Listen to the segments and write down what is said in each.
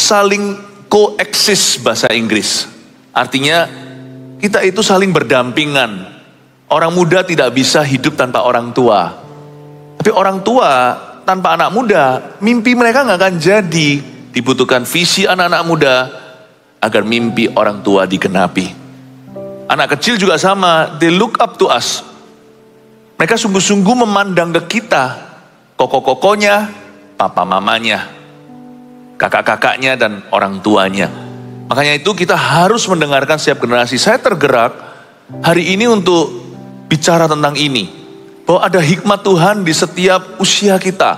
saling coexist bahasa Inggris. Artinya kita itu saling berdampingan. Orang muda tidak bisa hidup tanpa orang tua. Tapi orang tua tanpa anak muda, mimpi mereka nggak akan jadi. Dibutuhkan visi anak-anak muda agar mimpi orang tua digenapi. Anak kecil juga sama, they look up to us. Mereka sungguh-sungguh memandang ke kita, koko-kokonya, papa mamanya, kakak-kakaknya dan orang tuanya. Makanya itu kita harus mendengarkan setiap generasi. Saya tergerak hari ini untuk bicara tentang ini. Bahwa ada hikmat Tuhan di setiap usia kita.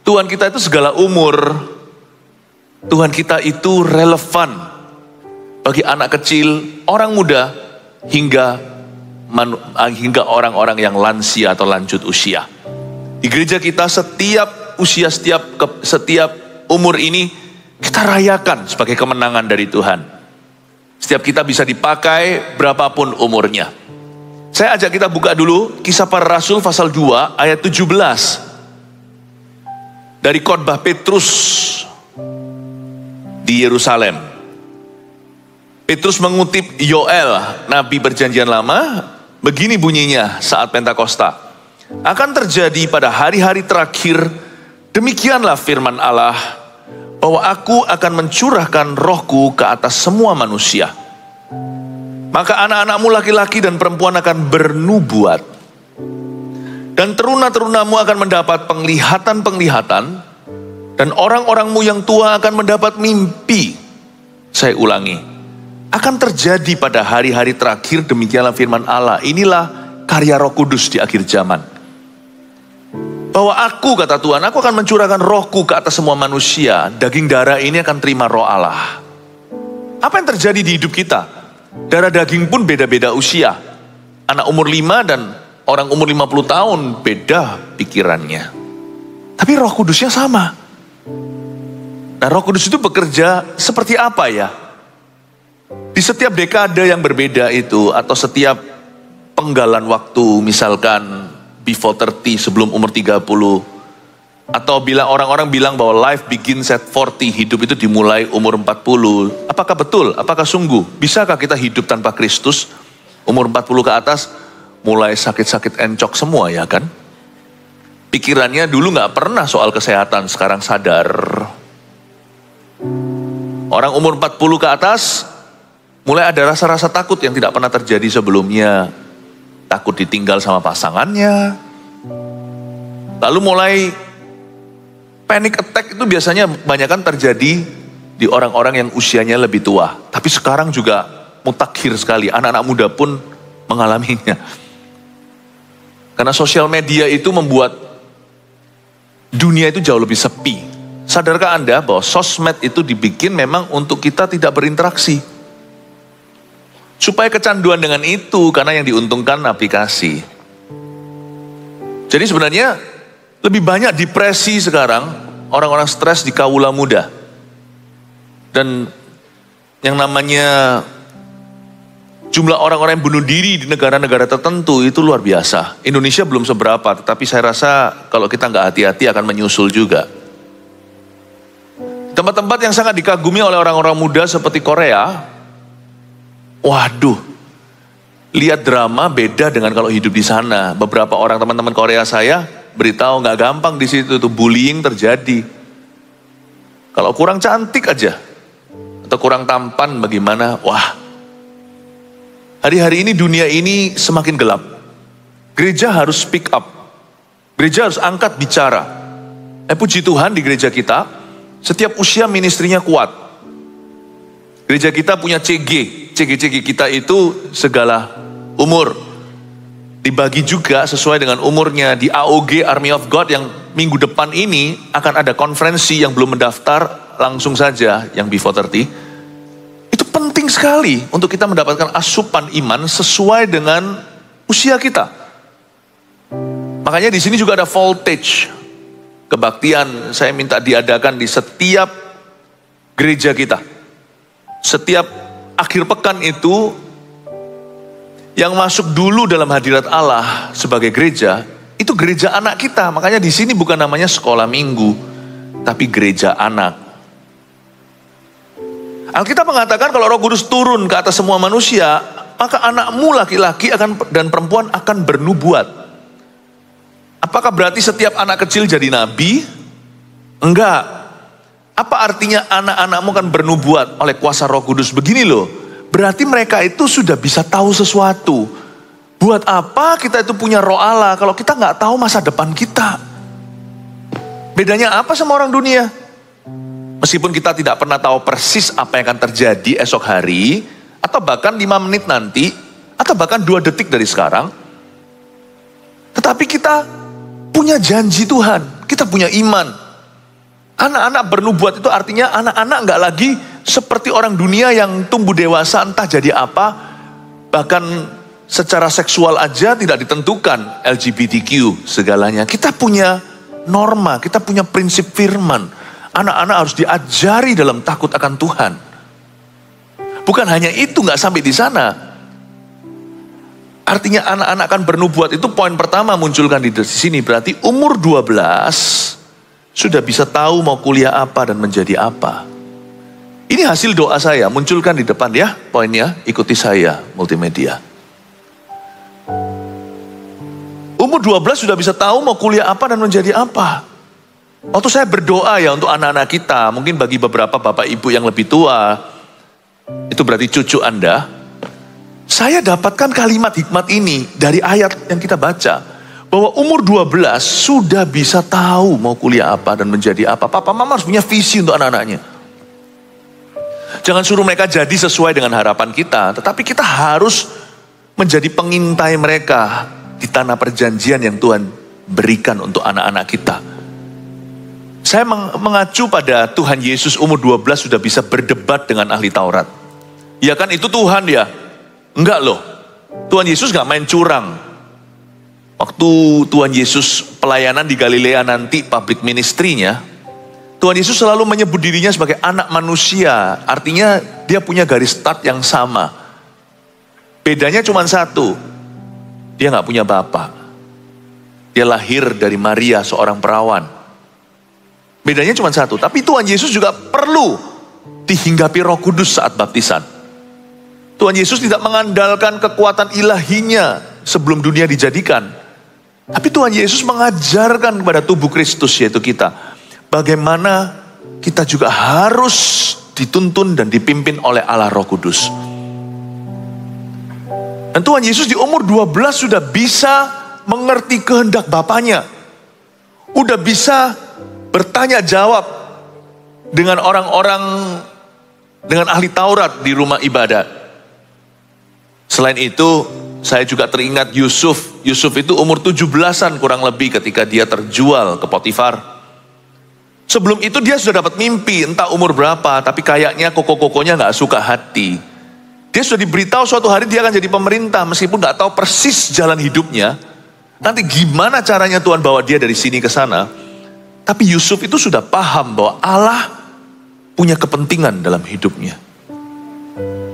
Tuhan kita itu segala umur. Tuhan kita itu relevan bagi anak kecil, orang muda, hingga orang-orang yang lansia atau lanjut usia. Di gereja kita setiap usia, setiap umur ini kita rayakan sebagai kemenangan dari Tuhan. Setiap kita bisa dipakai berapapun umurnya. Saya ajak kita buka dulu Kisah Para Rasul pasal 2 ayat 17. Dari khotbah Petrus di Yerusalem. Petrus mengutip Yoel, Nabi Perjanjian Lama. Begini bunyinya saat Pentakosta. Akan terjadi pada hari-hari terakhir, demikianlah firman Allah, bahwa aku akan mencurahkan rohku ke atas semua manusia. Maka anak-anakmu laki-laki dan perempuan akan bernubuat. Dan teruna-terunamu akan mendapat penglihatan-penglihatan. Dan orang-orangmu yang tua akan mendapat mimpi. Saya ulangi. Akan terjadi pada hari-hari terakhir, demikianlah firman Allah. Inilah karya Roh Kudus di akhir zaman. Bahwa aku, kata Tuhan, aku akan mencurahkan rohku ke atas semua manusia. Daging darah ini akan terima roh Allah. Apa yang terjadi di hidup kita? Darah daging pun beda-beda usia. Anak umur 5 dan orang umur 50 tahun beda pikirannya. Tapi Roh Kudusnya sama. Nah, Roh Kudus itu bekerja seperti apa ya? Di setiap dekade yang berbeda itu, atau setiap penggalan waktu, misalkan before 30, sebelum umur 30, atau bila orang-orang bilang bahwa life begins at 40, hidup itu dimulai umur 40. Apakah betul? Apakah sungguh? Bisakah kita hidup tanpa Kristus? Umur 40 ke atas, mulai sakit-sakit encok semua ya kan? Pikirannya dulu gak pernah soal kesehatan, sekarang sadar. Orang umur 40 ke atas, mulai ada rasa-rasa takut yang tidak pernah terjadi sebelumnya. Takut ditinggal sama pasangannya. Lalu mulai panic attack itu biasanya kebanyakan terjadi di orang-orang yang usianya lebih tua. Tapi sekarang juga mutakhir sekali, anak-anak muda pun mengalaminya. Karena sosial media itu membuat dunia itu jauh lebih sepi. Sadarkah Anda bahwa sosmed itu dibikin memang untuk kita tidak berinteraksi? Supaya kecanduan dengan itu, karena yang diuntungkan aplikasi. Jadi sebenarnya lebih banyak depresi sekarang, orang-orang stres di kawula muda. Dan yang namanya jumlah orang-orang yang bunuh diri di negara-negara tertentu itu luar biasa. Indonesia belum seberapa, tetapi saya rasa kalau kita nggak hati-hati akan menyusul juga. Tempat-tempat yang sangat dikagumi oleh orang-orang muda seperti Korea, waduh, lihat drama beda dengan kalau hidup di sana. Beberapa orang teman-teman Korea saya beritahu nggak gampang di situ, tuh bullying terjadi. Kalau kurang cantik aja atau kurang tampan bagaimana, wah. Hari-hari ini dunia ini semakin gelap. Gereja harus speak up. Gereja harus angkat bicara. Puji Tuhan di gereja kita, setiap usia ministrinya kuat. Gereja kita punya CG kita itu segala umur. Dibagi juga sesuai dengan umurnya. Di AOG Army of God yang minggu depan ini akan ada konferensi, yang belum mendaftar langsung saja yang before 30. Itu penting sekali untuk kita mendapatkan asupan iman sesuai dengan usia kita. Makanya di sini juga ada voltage. Kebaktian saya minta diadakan di setiap gereja kita. Setiap akhir pekan itu, yang masuk dulu dalam hadirat Allah sebagai gereja, itu gereja anak kita. Makanya di sini bukan namanya sekolah minggu, tapi gereja anak. Alkitab mengatakan kalau Roh Kudus turun ke atas semua manusia, maka anakmu laki-laki dan perempuan akan bernubuat. Apakah berarti setiap anak kecil jadi nabi? Enggak. Apa artinya anak-anakmu akan bernubuat oleh kuasa Roh Kudus? Begini loh, berarti mereka itu sudah bisa tahu sesuatu. Buat apa kita itu punya roh Allah kalau kita nggak tahu masa depan kita? Bedanya apa sama orang dunia? Meskipun kita tidak pernah tahu persis apa yang akan terjadi esok hari, atau bahkan 5 menit nanti, atau bahkan 2 detik dari sekarang, tetapi kita punya janji Tuhan, kita punya iman. Anak-anak bernubuat itu artinya anak-anak nggak lagi seperti orang dunia yang tumbuh dewasa entah jadi apa, bahkan secara seksual aja tidak ditentukan, LGBTQ segalanya. Kita punya norma, kita punya prinsip firman. Anak-anak harus diajari dalam takut akan Tuhan. Bukan hanya itu, nggak sampai di sana. Artinya anak-anak akan bernubuat itu poin pertama munculkan di sini. Berarti umur 12 sudah bisa tahu mau kuliah apa dan menjadi apa. Ini hasil doa saya, munculkan di depan ya poinnya, ikuti saya multimedia. Umur 12 sudah bisa tahu mau kuliah apa dan menjadi apa. Waktu saya berdoa ya untuk anak-anak kita, mungkin bagi beberapa bapak ibu yang lebih tua, itu berarti cucu Anda, saya dapatkan kalimat hikmat ini dari ayat yang kita baca. Bahwa umur 12 sudah bisa tahu mau kuliah apa dan menjadi apa. Papa mama harus punya visi untuk anak-anaknya. Jangan suruh mereka jadi sesuai dengan harapan kita, tetapi kita harus menjadi pengintai mereka di tanah perjanjian yang Tuhan berikan untuk anak-anak kita. Saya mengacu pada Tuhan Yesus umur 12 sudah bisa berdebat dengan ahli Taurat. Ya kan itu Tuhan ya? Enggak loh. Tuhan Yesus gak main curang. Waktu Tuhan Yesus pelayanan di Galilea nanti public ministry-nya, Tuhan Yesus selalu menyebut dirinya sebagai anak manusia. Artinya dia punya garis start yang sama. Bedanya cuma satu. Dia gak punya bapak. Dia lahir dari Maria seorang perawan. Bedanya cuma satu, tapi Tuhan Yesus juga perlu dihinggapi Roh Kudus saat baptisan. Tuhan Yesus tidak mengandalkan kekuatan ilahinya sebelum dunia dijadikan. Tapi Tuhan Yesus mengajarkan kepada tubuh Kristus yaitu kita. Bagaimana kita juga harus dituntun dan dipimpin oleh Allah Roh Kudus. Dan Tuhan Yesus di umur 12 sudah bisa mengerti kehendak Bapaknya. Udah bisa bertanya jawab dengan orang-orang, dengan ahli Taurat di rumah ibadat. Selain itu, saya juga teringat Yusuf. Yusuf itu umur 17-an kurang lebih ketika dia terjual ke Potifar. Sebelum itu dia sudah dapat mimpi, entah umur berapa, tapi kayaknya koko-kokonya gak suka hati. Dia sudah diberitahu suatu hari dia akan jadi pemerintah, meskipun gak tahu persis jalan hidupnya. Nanti gimana caranya Tuhan bawa dia dari sini ke sana. Tapi Yusuf itu sudah paham bahwa Allah punya kepentingan dalam hidupnya.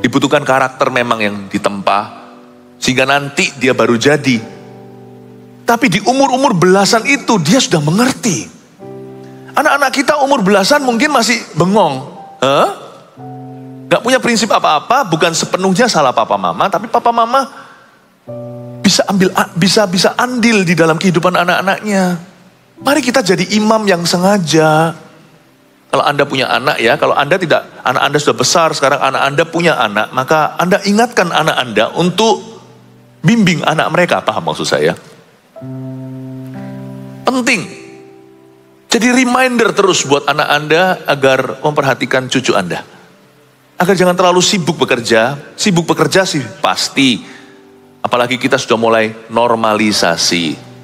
Dibutuhkan karakter memang yang ditempa, sehingga nanti dia baru jadi. Tapi di umur-umur belasan itu dia sudah mengerti. Anak-anak kita umur belasan mungkin masih bengong. Gak punya prinsip apa-apa, bukan sepenuhnya salah papa mama, tapi papa mama bisa andil di dalam kehidupan anak-anaknya. Mari kita jadi imam yang sengaja. Kalau Anda punya anak ya, kalau Anda tidak, anak Anda sudah besar, sekarang anak Anda punya anak, maka Anda ingatkan anak Anda untuk bimbing anak mereka. Paham maksud saya? Penting. Jadi reminder terus buat anak Anda agar memperhatikan cucu Anda. Agar jangan terlalu sibuk bekerja. Sibuk bekerja sih pasti. Apalagi kita sudah mulai normalisasi.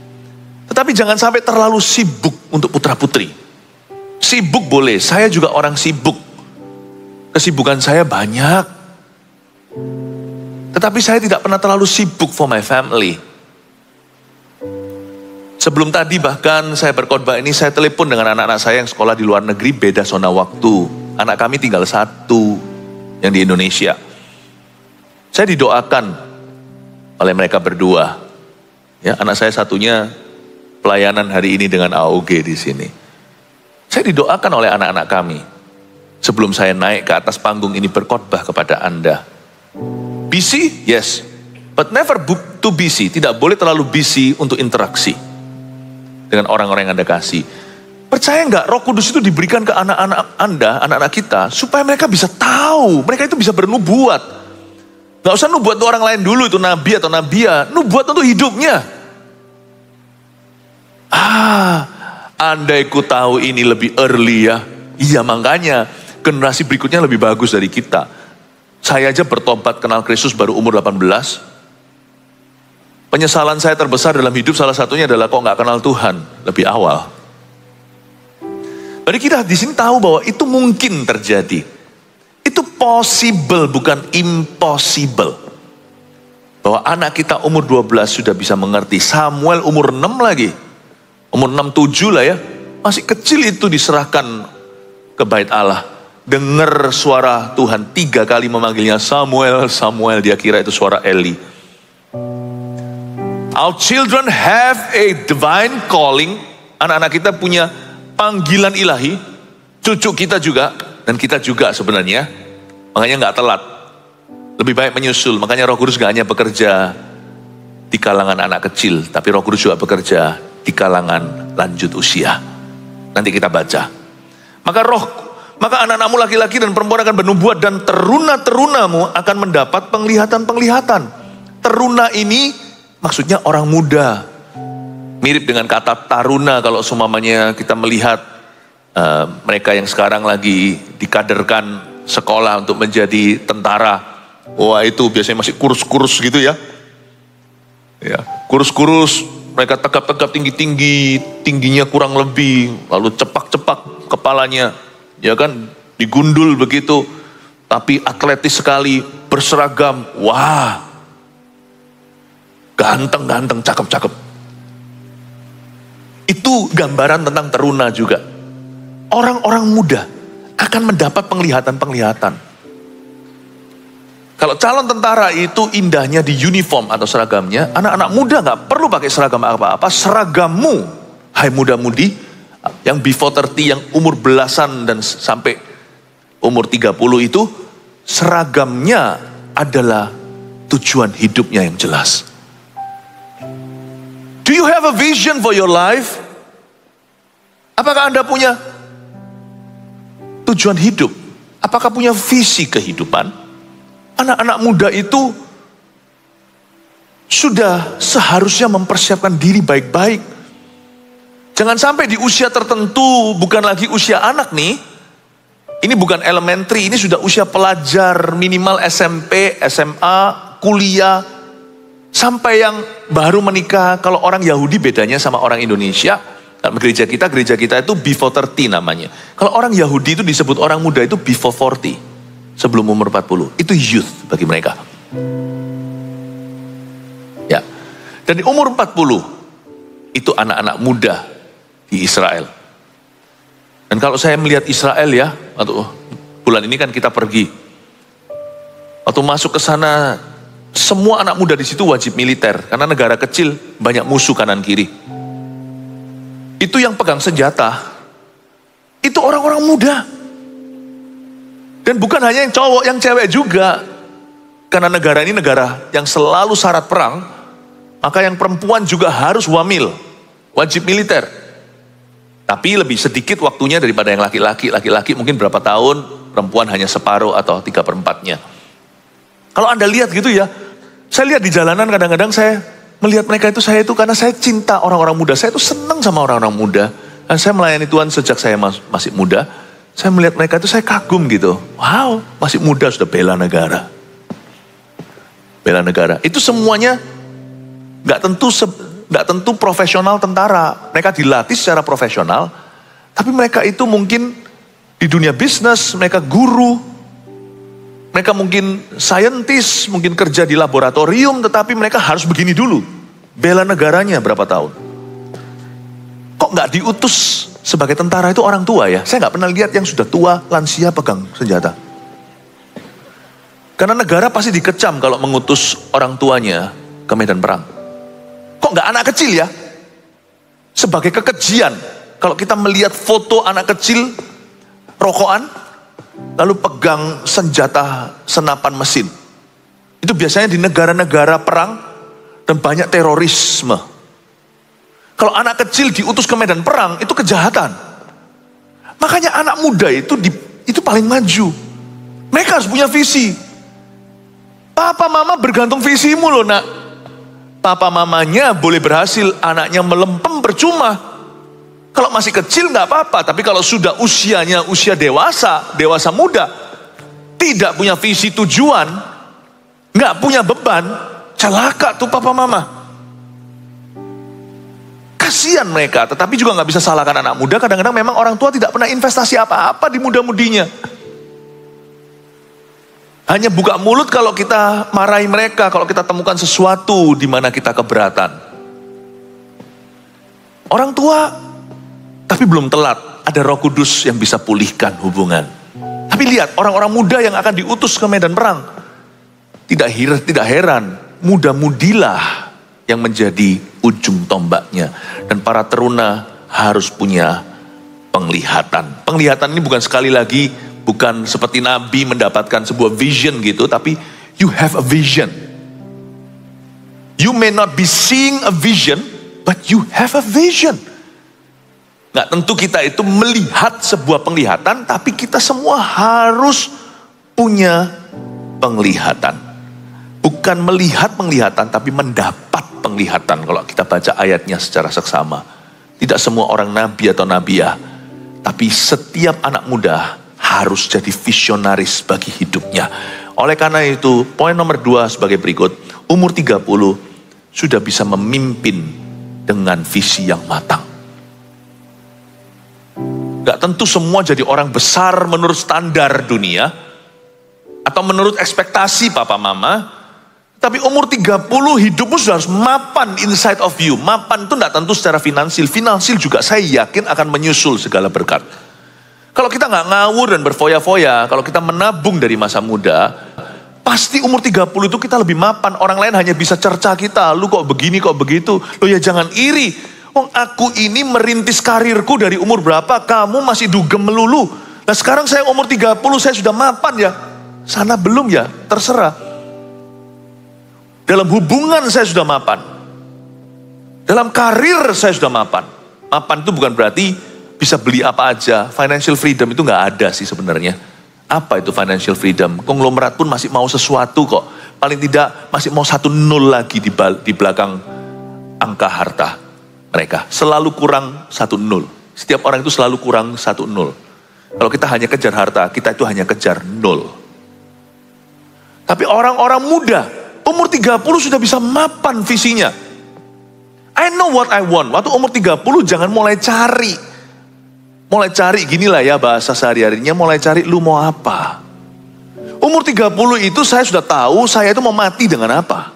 Tetapi jangan sampai terlalu sibuk untuk putra-putri. Sibuk boleh, saya juga orang sibuk. Kesibukan saya banyak. Tetapi saya tidak pernah terlalu sibuk for my family. Sebelum tadi bahkan saya berkhotbah ini, saya telepon dengan anak-anak saya yang sekolah di luar negeri, beda zona waktu. Anak kami tinggal satu yang di Indonesia. Saya didoakan oleh mereka berdua. Ya, anak saya satunya pelayanan hari ini dengan AOG di sini. Saya didoakan oleh anak-anak kami. sebelum saya naik ke atas panggung ini berkhotbah kepada Anda. Busy? Yes. But never too busy. Tidak boleh terlalu busy untuk interaksi dengan orang-orang yang Anda kasih. Percaya nggak, Roh Kudus itu diberikan ke anak-anak Anda, anak-anak kita, supaya mereka bisa tahu, mereka itu bisa bernubuat. Nggak usah nubuat untuk orang lain dulu, itu nabi atau nabia, nubuat untuk hidupnya. Andai ku tahu ini lebih early ya. Iya, makanya generasi berikutnya lebih bagus dari kita. Saya aja bertobat kenal Kristus baru umur 18. Penyesalan saya terbesar dalam hidup salah satunya adalah kok nggak kenal Tuhan lebih awal. Jadi kita di sini tahu bahwa itu mungkin terjadi. Itu possible, bukan impossible. Bahwa anak kita umur 12 sudah bisa mengerti. Samuel umur 6 lagi. Umur 6-7 lah ya. Masih kecil itu diserahkan ke bait Allah. Dengar suara Tuhan 3 kali memanggilnya Samuel, Samuel. Dia kira itu suara Eli. Our children have a divine calling. Anak-anak kita punya panggilan ilahi. Cucu kita juga. Dan kita juga sebenarnya. Makanya gak telat. Lebih baik menyusul. Makanya Roh Kudus gak hanya bekerja di kalangan anak kecil. Tapi Roh Kudus juga bekerja di kalangan lanjut usia. Nanti kita baca. Maka anak-anakmu laki-laki dan perempuan akan bernubuat. Dan teruna-terunamu akan mendapat penglihatan-penglihatan. Teruna ini maksudnya orang muda. Mirip dengan kata taruna kalau seumpamanya kita melihat mereka yang sekarang lagi dikaderkan sekolah untuk menjadi tentara. Wah, itu biasanya masih kurus-kurus gitu ya. Ya, kurus-kurus, mereka tegap-tegap tinggi-tinggi, tingginya kurang lebih, lalu cepak-cepak kepalanya, ya kan, digundul begitu, tapi atletis sekali, berseragam. Wah, ganteng-ganteng, cakep-cakep. Itu gambaran tentang teruna juga. Orang-orang muda akan mendapat penglihatan-penglihatan. Kalau calon tentara itu indahnya di uniform atau seragamnya, anak-anak muda gak perlu pakai seragam apa-apa. Seragammu, hai muda-mudi, yang before 30, yang umur belasan dan sampai umur 30 itu, seragamnya adalah tujuan hidupnya yang jelas. Do you have a vision for your life? Apakah Anda punya tujuan hidup? Apakah punya visi kehidupan? Anak-anak muda itu sudah seharusnya mempersiapkan diri baik-baik. Jangan sampai di usia tertentu, bukan lagi usia anak nih. Ini bukan elementary, ini sudah usia pelajar, minimal SMP, SMA, kuliah. Sampai yang baru menikah, kalau orang Yahudi bedanya sama orang Indonesia. Gereja kita itu before 30 namanya. Kalau orang Yahudi itu disebut orang muda itu before 40. Sebelum umur 40. Itu youth bagi mereka. Ya. Dan di umur 40, itu anak-anak muda di Israel. Dan kalau saya melihat Israel ya, waktu bulan ini kan kita pergi. Waktu masuk ke sana, semua anak muda di situ wajib militer. Karena negara kecil, banyak musuh kanan kiri. Itu yang pegang senjata, itu orang-orang muda. Dan bukan hanya yang cowok, yang cewek juga. Karena negara ini negara yang selalu syarat perang, maka yang perempuan juga harus wamil, wajib militer. Tapi lebih sedikit waktunya daripada yang laki-laki. Laki-laki mungkin berapa tahun, perempuan hanya separuh atau 3/4-nya. Kalau Anda lihat gitu ya, saya lihat di jalanan kadang-kadang saya melihat mereka itu, saya itu karena saya cinta orang-orang muda. Saya itu senang sama orang-orang muda. Dan saya melayani Tuhan sejak saya masih muda. Saya melihat mereka itu saya kagum gitu. Wow, masih muda sudah bela negara. Bela negara. Itu semuanya gak tentu profesional tentara. Mereka dilatih secara profesional. Tapi mereka itu mungkin di dunia bisnis, mereka guru. Mereka mungkin saintis, mungkin kerja di laboratorium, tetapi mereka harus begini dulu. Bela negaranya berapa tahun. Kok nggak diutus sebagai tentara itu orang tua ya? Saya nggak pernah lihat yang sudah tua, lansia pegang senjata. Karena negara pasti dikecam kalau mengutus orang tuanya ke medan perang. Kok nggak anak kecil ya? Sebagai kekejian, kalau kita melihat foto anak kecil rokokan, lalu pegang senjata senapan mesin. Itu biasanya di negara-negara perang dan banyak terorisme. Kalau anak kecil diutus ke medan perang, itu kejahatan. Makanya anak muda itu paling maju. Mereka harus punya visi. Papa mama bergantung visimu loh nak. Papa mamanya boleh berhasil, anaknya melempem percuma. Kalau masih kecil nggak apa-apa, tapi kalau sudah usianya usia dewasa muda, tidak punya visi tujuan, nggak punya beban, celaka tuh papa mama. Kasihan mereka, tetapi juga nggak bisa salahkan anak muda. Kadang-kadang memang orang tua tidak pernah investasi apa-apa di muda-mudinya. Hanya buka mulut kalau kita marahi mereka, kalau kita temukan sesuatu di mana kita keberatan. Orang tua, tapi belum telat. Ada Roh Kudus yang bisa pulihkan hubungan. Tapi lihat, orang-orang muda yang akan diutus ke medan perang. Tidak heran, muda-mudilah yang menjadi ujung tombaknya. Dan para teruna harus punya penglihatan. Penglihatan ini bukan sekali lagi, bukan seperti Nabi mendapatkan sebuah vision gitu, tapi you have a vision. You may not be seeing a vision, but you have a vision. Nggak tentu kita itu melihat sebuah penglihatan, tapi kita semua harus punya penglihatan. Bukan melihat penglihatan, tapi mendapat penglihatan kalau kita baca ayatnya secara seksama. Tidak semua orang nabi atau nabiah, tapi setiap anak muda harus jadi visionaris bagi hidupnya. Oleh karena itu, poin nomor 2 sebagai berikut. Umur 30 sudah bisa memimpin dengan visi yang matang. Gak tentu semua jadi orang besar menurut standar dunia, atau menurut ekspektasi papa mama. Tapi umur 30 hidupmu sudah harus mapan inside of you. Mapan itu gak tentu secara finansil. Finansil juga saya yakin akan menyusul segala berkat. Kalau kita nggak ngawur dan berfoya-foya, kalau kita menabung dari masa muda, pasti umur 30 itu kita lebih mapan. Orang lain hanya bisa cerca kita, lu kok begini, kok begitu. Lo ya jangan iri. Oh, aku ini merintis karirku dari umur berapa, kamu masih dugem melulu. Nah sekarang saya umur 30, saya sudah mapan ya. Sana belum ya, terserah. Dalam hubungan saya sudah mapan. Dalam karir saya sudah mapan. Mapan itu bukan berarti bisa beli apa aja. Financial freedom itu nggak ada sih sebenarnya. Apa itu financial freedom? Konglomerat pun masih mau sesuatu kok. Paling tidak masih mau 1 nol lagi di belakang angka harta mereka. Selalu kurang 1 nol. Setiap orang itu selalu kurang 1 nol. Kalau kita hanya kejar harta, kita itu hanya kejar nol. Tapi orang-orang muda, umur 30 sudah bisa mapan visinya. I know what I want. Waktu umur 30 jangan mulai cari. Mulai cari, ginilah ya bahasa sehari-harinya, mulai cari lu mau apa. Umur 30 itu saya sudah tahu saya itu mau mati dengan apa.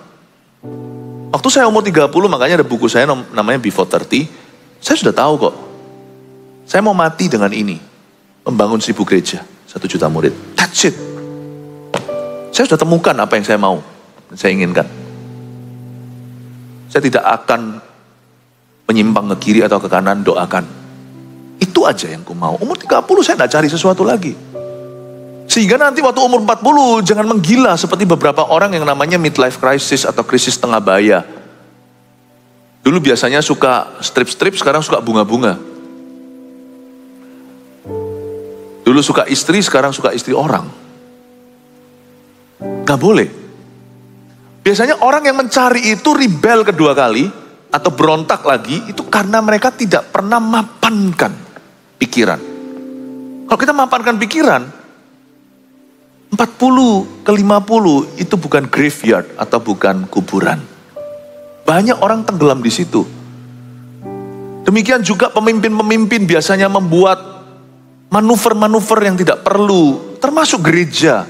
Waktu saya umur 30, makanya ada buku saya namanya Before 30, saya sudah tahu kok. Saya mau mati dengan ini. Membangun 1000 gereja, 1 juta murid. That's it. Saya sudah temukan apa yang saya mau, dan saya inginkan. Saya tidak akan menyimpang ke kiri atau ke kanan, doakan. Itu aja yang ku mau. Umur 30 saya tidak cari sesuatu lagi. Sehingga nanti waktu umur 40 jangan menggila seperti beberapa orang yang namanya midlife crisis atau krisis tengah baya. Dulu biasanya suka strip-strip, sekarang suka bunga-bunga. Dulu suka istri, sekarang suka istri orang. Gak boleh. Biasanya orang yang mencari itu rebel kedua kali atau berontak lagi itu karena mereka tidak pernah mapankan pikiran. Kalau kita mapankan pikiran, 40 ke 50 itu bukan graveyard atau bukan kuburan. Banyak orang tenggelam di situ. Demikian juga pemimpin-pemimpin biasanya membuat manuver-manuver yang tidak perlu, termasuk gereja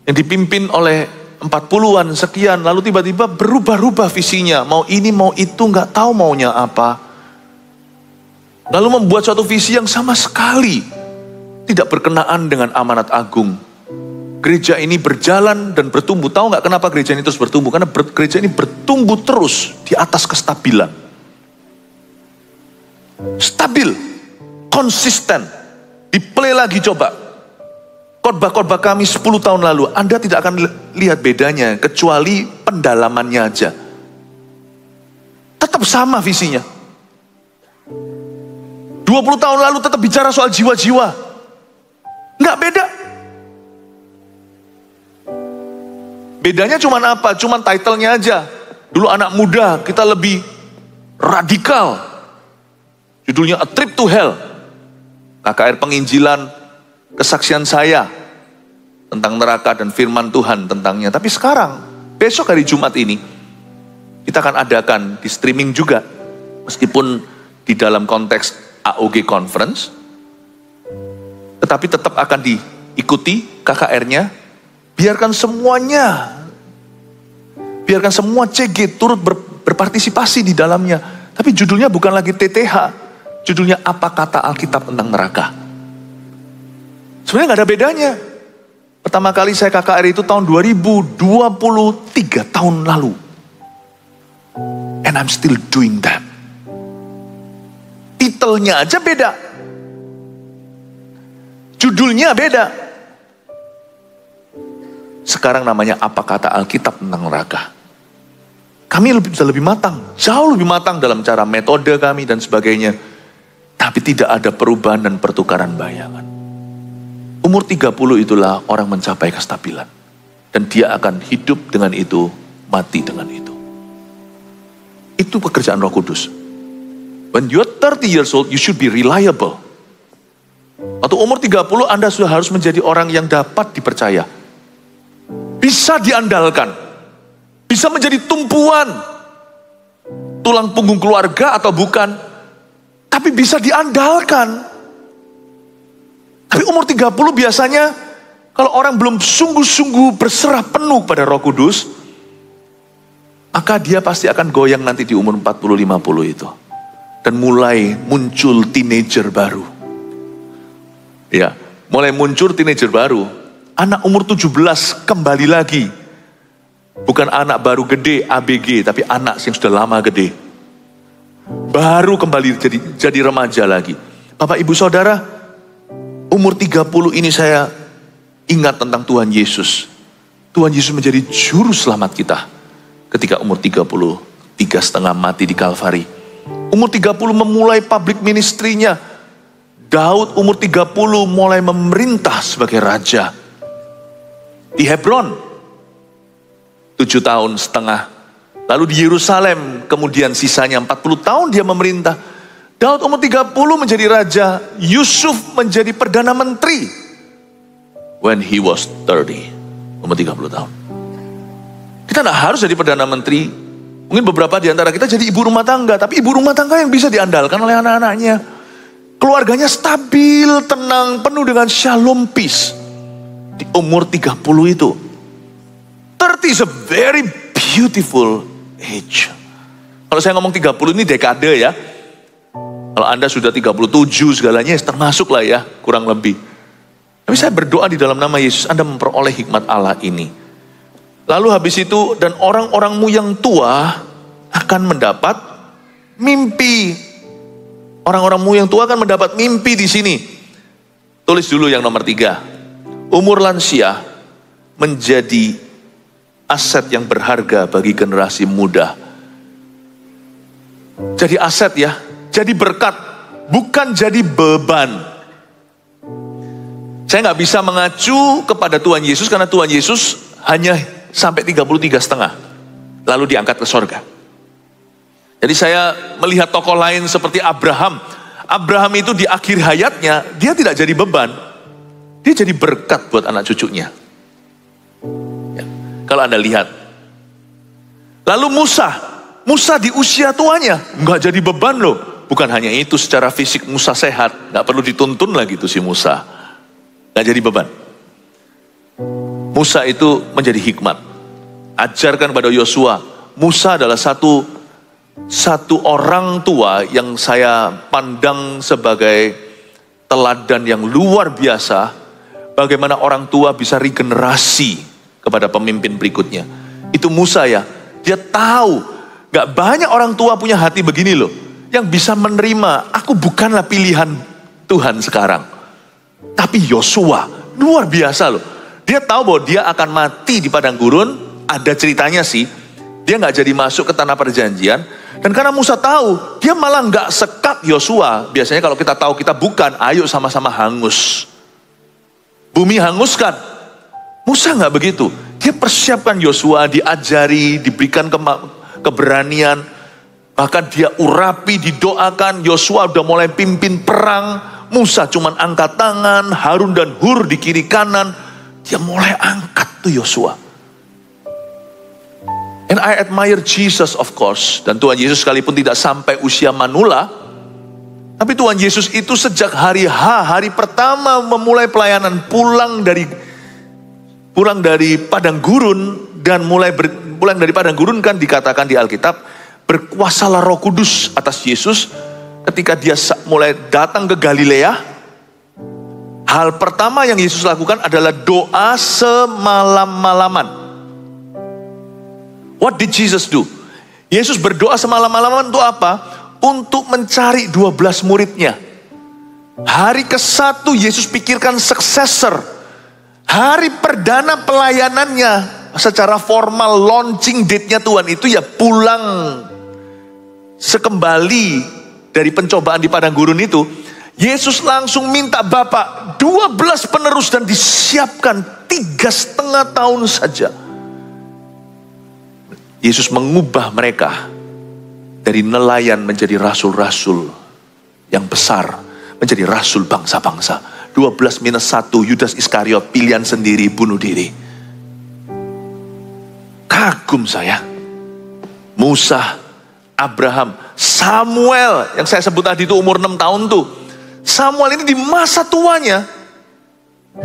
yang dipimpin oleh 40-an sekian, lalu tiba-tiba berubah-ubah visinya, mau ini mau itu, nggak tahu maunya apa. Lalu membuat suatu visi yang sama sekali tidak berkenaan dengan amanat agung. Gereja ini berjalan dan bertumbuh. Tahu nggak kenapa gereja ini terus bertumbuh? Karena gereja ini bertumbuh terus di atas kestabilan. Stabil, konsisten, di play lagi coba. khotbah-khotbah kami 10 tahun lalu, Anda tidak akan lihat bedanya kecuali pendalamannya aja. Tetap sama visinya. 20 tahun lalu tetap bicara soal jiwa-jiwa. Nggak beda. Bedanya cuman apa? Cuman title-nya aja. Dulu anak muda kita lebih radikal. Judulnya A Trip to Hell. KKR penginjilan, kesaksian saya tentang neraka dan firman Tuhan tentangnya. Tapi sekarang, besok hari Jumat ini, kita akan adakan di streaming juga. Meskipun di dalam konteks AOG Conference, tetapi tetap akan diikuti KKR-nya. Biarkan semuanya, biarkan semua CG turut berpartisipasi di dalamnya. Tapi judulnya bukan lagi TTH, judulnya apa kata Alkitab tentang neraka. Sebenarnya nggak ada bedanya. Pertama kali saya KKR itu tahun 2023 tahun lalu. And I'm still doing that. Titelnya aja beda. Judulnya beda. Sekarang namanya apa kata Alkitab tentang neraka. Kami bisa lebih matang, jauh lebih matang dalam cara metode kami dan sebagainya. Tapi tidak ada perubahan dan pertukaran bayangan. Umur 30 itulah orang mencapai kestabilan. Dan dia akan hidup dengan itu, mati dengan itu. Itu pekerjaan Roh Kudus. When you're 30 years old, you should be reliable. Atau umur 30 Anda sudah harus menjadi orang yang dapat dipercaya. Bisa diandalkan. Bisa menjadi tumpuan. Tulang punggung keluarga atau bukan. Tapi bisa diandalkan. Tapi umur 30 biasanya, kalau orang belum sungguh-sungguh berserah penuh pada Roh Kudus, maka dia pasti akan goyang nanti di umur 40-50 itu. Dan mulai muncul teenager baru. Ya, mulai muncul teenager baru. Anak umur 17 kembali lagi. Bukan anak baru gede, ABG, tapi anak yang sudah lama gede. Baru kembali jadi remaja lagi. Bapak Ibu Saudara, umur 30 ini saya ingat tentang Tuhan Yesus. Tuhan Yesus menjadi juru selamat kita. Ketika umur 33,5 mati di Kalvari. Umur 30 memulai public ministry-nya. Daud umur 30 mulai memerintah sebagai raja. Di Hebron 7,5 tahun. Lalu di Yerusalem kemudian sisanya 40 tahun dia memerintah. Daud umur 30 menjadi raja. Yusuf menjadi perdana menteri. When he was 30. Umur 30 tahun. Kita tidak harus jadi perdana menteri. Mungkin beberapa di antara kita jadi ibu rumah tangga. Tapi ibu rumah tangga yang bisa diandalkan oleh anak-anaknya. Keluarganya stabil, tenang, penuh dengan shalom peace. Di umur 30 itu. 30 is a very beautiful age. Kalau saya ngomong 30 ini dekade ya. Kalau Anda sudah 37 segalanya termasuk lah ya, kurang lebih. Tapi saya berdoa di dalam nama Yesus Anda memperoleh hikmat Allah ini. Lalu habis itu dan orang-orangmu yang tua akan mendapat mimpi. Orang-orangmu yang tua akan mendapat mimpi di sini. Tulis dulu yang nomor 3. Umur lansia menjadi aset yang berharga bagi generasi muda. Jadi aset ya, jadi berkat, bukan jadi beban. Saya nggak bisa mengacu kepada Tuhan Yesus karena Tuhan Yesus hanya sampai 33,5, lalu diangkat ke sorga. Jadi saya melihat tokoh lain seperti Abraham. Abraham itu di akhir hayatnya, dia tidak jadi beban. Dia jadi berkat buat anak cucunya. Ya, kalau Anda lihat. Lalu Musa di usia tuanya, nggak jadi beban loh. Bukan hanya itu, secara fisik Musa sehat. Nggak perlu dituntun lagi tuh si Musa. Nggak jadi beban. Musa itu menjadi hikmat. Ajarkan pada Yosua. Musa adalah satu orang tua yang saya pandang sebagai teladan yang luar biasa. Bagaimana orang tua bisa regenerasi kepada pemimpin berikutnya. Itu Musa ya. Dia tahu gak banyak orang tua punya hati begini loh. Yang bisa menerima, aku bukanlah pilihan Tuhan sekarang. Tapi Yosua luar biasa loh. Dia tahu bahwa dia akan mati di padang gurun, ada ceritanya sih. Dia nggak jadi masuk ke tanah perjanjian. Dan karena Musa tahu, dia malah nggak sekat Yosua. Biasanya kalau kita tahu kita bukan, ayo sama-sama hangus. Bumi hanguskan. Musa nggak begitu. Dia persiapkan Yosua, diajari, diberikan keberanian. Bahkan dia urapi, didoakan. Yosua udah mulai pimpin perang. Musa cuman angkat tangan, Harun dan Hur di kiri kanan. Dia mulai angkat tuh Yosua. And I admire Jesus of course. Dan Tuhan Yesus sekalipun tidak sampai usia manula, tapi Tuhan Yesus itu sejak hari hari pertama memulai pelayanan, pulang dari padang gurun, dan pulang dari padang gurun kan dikatakan di Alkitab, berkuasalah Roh Kudus atas Yesus ketika dia mulai datang ke Galilea. Hal pertama yang Yesus lakukan adalah doa semalam-malaman. What did Jesus do? Yesus berdoa semalam-malaman untuk apa? Untuk mencari 12 muridnya. Hari ke-1 Yesus pikirkan successor. Hari perdana pelayanannya, secara formal launching date-nya Tuhan itu ya pulang sekembali dari pencobaan di padang gurun itu. Yesus langsung minta Bapa 12 penerus dan disiapkan 3,5 tahun saja. Yesus mengubah mereka dari nelayan menjadi rasul-rasul yang besar, menjadi rasul bangsa-bangsa. 12 minus 1, Yudas Iskariot pilihan sendiri, bunuh diri. Kagum saya. Musa, Abraham, Samuel yang saya sebut tadi itu umur 6 tahun tuh. Samuel ini di masa tuanya,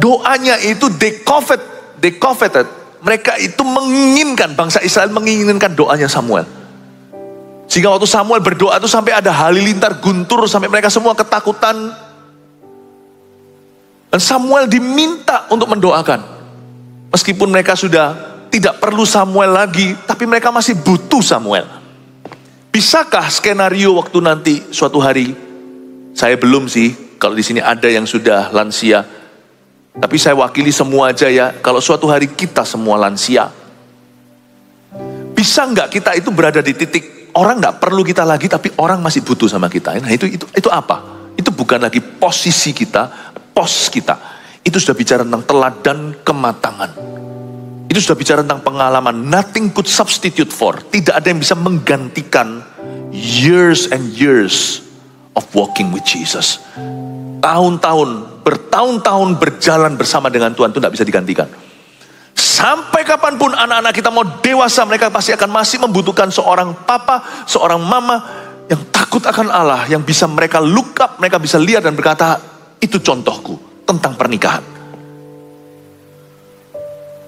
doanya itu they coveted. Mereka itu menginginkan, bangsa Israel menginginkan doanya Samuel. Sehingga waktu Samuel berdoa itu sampai ada halilintar guntur, sampai mereka semua ketakutan. Dan Samuel diminta untuk mendoakan. Meskipun mereka sudah tidak perlu Samuel lagi, tapi mereka masih butuh Samuel. Bisakah skenario waktu nanti suatu hari, saya belum sih, kalau di sini ada yang sudah lansia, tapi saya wakili semua aja ya, kalau suatu hari kita semua lansia, bisa nggak kita itu berada di titik orang nggak perlu kita lagi, tapi orang masih butuh sama kita. Nah itu apa? Itu bukan lagi posisi kita, pos kita. Itu sudah bicara tentang teladan kematangan. Itu sudah bicara tentang pengalaman. Nothing could substitute for. Tidak ada yang bisa menggantikan years and years of walking with Jesus. Bertahun-tahun berjalan bersama dengan Tuhan itu tidak bisa digantikan. Sampai kapanpun anak-anak kita mau dewasa, mereka pasti akan masih membutuhkan seorang papa, seorang mama yang takut akan Allah, yang bisa mereka look up, mereka bisa lihat dan berkata, itu contohku tentang pernikahan.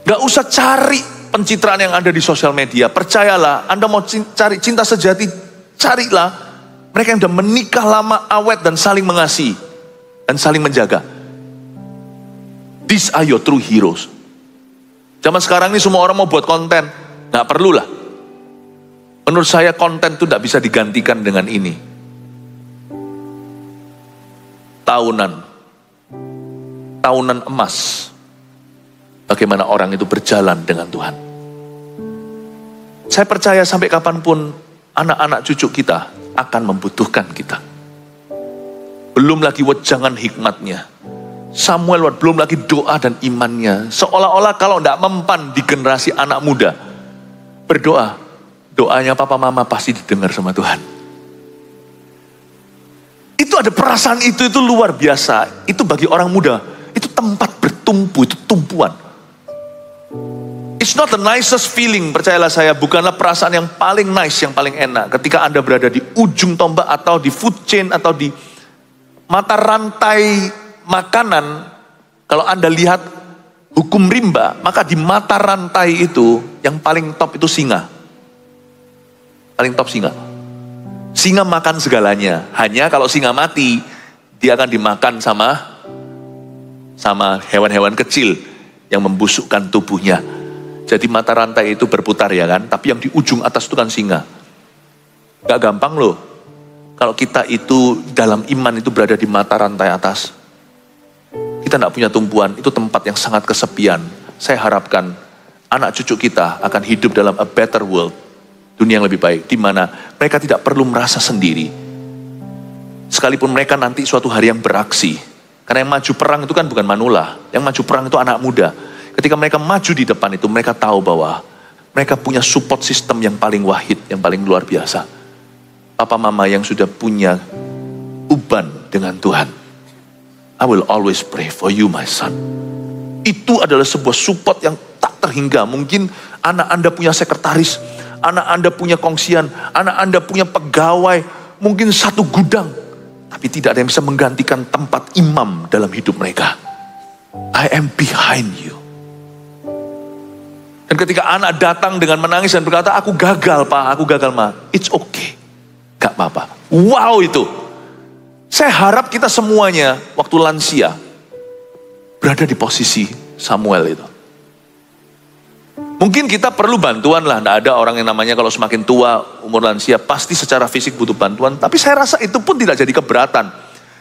Gak usah cari pencitraan yang ada di sosial media. Percayalah, Anda mau cari cinta sejati, carilah mereka yang sudah menikah lama, awet dan saling mengasihi dan saling menjaga. These are your true heroes. Zaman sekarang ini semua orang mau buat konten, nggak perlu lah. Menurut saya konten itu tidak bisa digantikan dengan ini. Tahunan emas. Bagaimana orang itu berjalan dengan Tuhan. Saya percaya sampai kapanpun anak-anak cucu kita akan membutuhkan kita. Belum lagi wejangan hikmatnya. Samuel belum lagi doa dan imannya. Seolah-olah kalau tidak mempan di generasi anak muda, berdoa, doanya papa mama pasti didengar sama Tuhan. Itu ada perasaan itu luar biasa. Itu bagi orang muda, itu tempat bertumpu, itu tumpuan. It's not the nicest feeling, percayalah saya, bukanlah perasaan yang paling nice, yang paling enak. Ketika Anda berada di ujung tombak atau di food chain atau di mata rantai makanan, kalau Anda lihat hukum rimba, maka di mata rantai itu yang paling top itu singa. Paling top singa. Singa makan segalanya. Hanya kalau singa mati, dia akan dimakan sama hewan-hewan kecil yang membusukkan tubuhnya. Jadi mata rantai itu berputar ya kan, tapi yang di ujung atas itu kan singa. Gak gampang loh. Kalau kita itu dalam iman itu berada di mata rantai atas. Kita kita tidak punya tumpuan, itu tempat yang sangat kesepian. Saya harapkan anak cucu kita akan hidup dalam a better world, dunia yang lebih baik, di mana mereka tidak perlu merasa sendiri. Sekalipun mereka nanti suatu hari yang beraksi, karena yang maju perang itu kan bukan manula, yang maju perang itu anak muda. Ketika mereka maju di depan itu, mereka tahu bahwa mereka punya support system yang paling wahid, yang paling luar biasa. Papa mama yang sudah punya uban dengan Tuhan. I will always pray for you, my son. Itu adalah sebuah support yang tak terhingga. Mungkin anak Anda punya sekretaris, anak Anda punya kongsian, anak Anda punya pegawai, mungkin satu gudang. Tapi tidak ada yang bisa menggantikan tempat imam dalam hidup mereka. I am behind you. Dan ketika anak datang dengan menangis dan berkata, aku gagal pak, aku gagal ma. It's okay. Gak apa-apa. Wow itu. Saya harap kita semuanya waktu lansia berada di posisi Samuel itu. Mungkin kita perlu bantuan lah. Tidak ada orang yang namanya kalau semakin tua umur lansia pasti secara fisik butuh bantuan. Tapi saya rasa itu pun tidak jadi keberatan.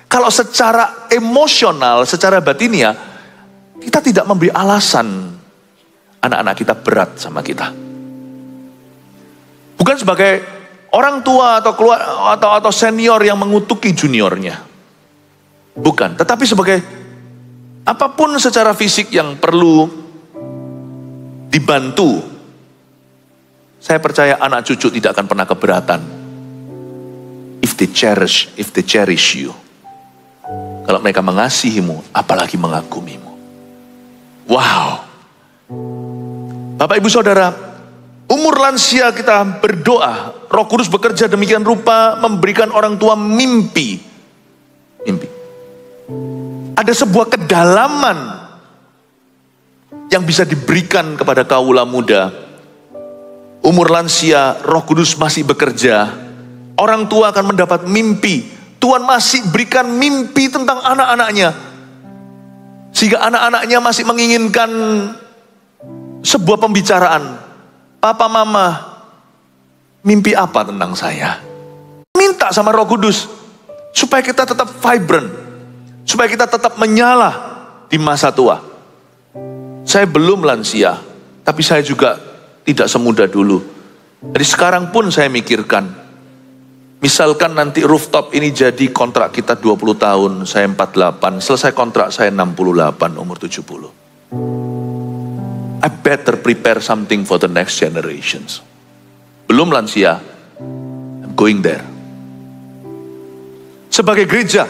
Kalau secara emosional, secara batinia, kita tidak memberi alasan anak-anak kita berat sama kita. Bukan sebagai orang tua atau senior yang mengutuki juniornya. Bukan, tetapi sebagai apapun secara fisik yang perlu dibantu. Saya percaya anak cucu tidak akan pernah keberatan. If they cherish you. Kalau mereka mengasihimu, apalagi mengagumimu. Wow. Bapak ibu saudara, umur lansia kita berdoa, Roh Kudus bekerja demikian rupa memberikan orang tua mimpi. Mimpi. Ada sebuah kedalaman yang bisa diberikan kepada kaula muda. Umur lansia, Roh Kudus masih bekerja. Orang tua akan mendapat mimpi. Tuhan masih berikan mimpi tentang anak-anaknya. Sehingga anak-anaknya masih menginginkan sebuah pembicaraan. Papa mama, mimpi apa tentang saya? Minta sama Roh Kudus supaya kita tetap vibrant, supaya kita tetap menyala di masa tua. Saya belum lansia, tapi saya juga tidak semuda dulu. Jadi sekarang pun saya mikirkan, misalkan nanti rooftop ini jadi kontrak kita 20 tahun, saya 48, selesai kontrak saya 68, umur 70. I better prepare something for the next generations. Belum lansia, I'm going there. Sebagai gereja,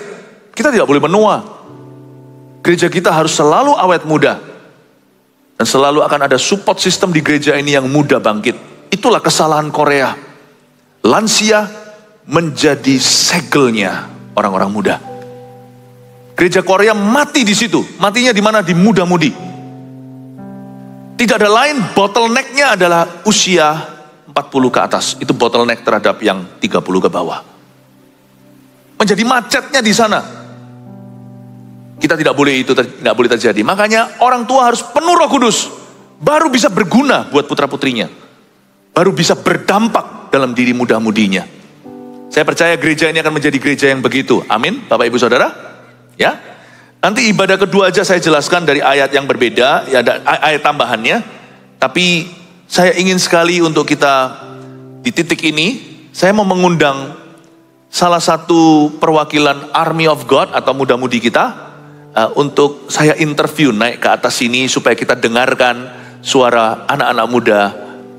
kita tidak boleh menua. Gereja kita harus selalu awet muda. Dan selalu akan ada support system di gereja ini yang muda bangkit. Itulah kesalahan Korea. Lansia menjadi segelnya orang-orang muda. Gereja Korea mati di situ. Matinya di mana? Di muda-mudi. Tidak ada lain, bottleneck-nya adalah usia 40 ke atas. Itu bottleneck terhadap yang 30 ke bawah. Menjadi macetnya di sana. Kita tidak boleh itu tidak boleh terjadi. Makanya orang tua harus penuh Roh Kudus. Baru bisa berguna buat putra-putrinya. Baru bisa berdampak dalam diri muda-mudinya. Saya percaya gereja ini akan menjadi gereja yang begitu. Amin, Bapak Ibu Saudara. Ya. Nanti ibadah kedua aja saya jelaskan dari ayat yang berbeda, ya ada ayat tambahannya. Tapi saya ingin sekali untuk kita di titik ini, saya mau mengundang salah satu perwakilan Army of God atau muda-mudi kita untuk saya interview naik ke atas sini supaya kita dengarkan suara anak-anak muda